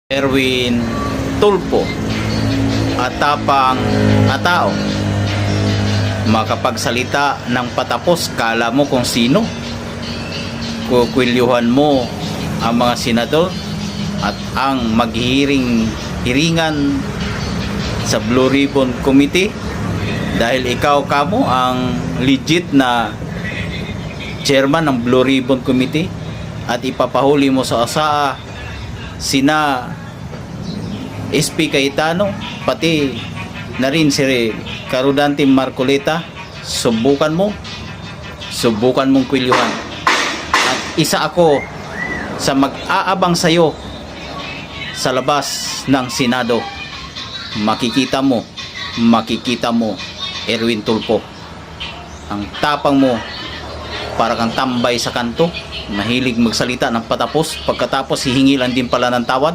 Erwin Tulfo at tapang na tao, makapagsalita ng patapos. Kala mo kung sino, kukwilyuhan mo ang mga senador at ang hiringan sa Blue Ribbon Committee dahil ikaw kamo ang legit na chairman ng Blue Ribbon Committee at ipapahuli mo sa sina SP Cayetano, pati na rin si Carudante Marcoleta. Subukan mong kwilyuhan. At isa ako sa mag-aabang sayo sa labas ng Senado. Makikita mo Erwin Tulfo, ang tapang mo, para kang tambay sa kanto, mahilig magsalita ng patapos, pagkatapos hihingi lang din pala ng tawad.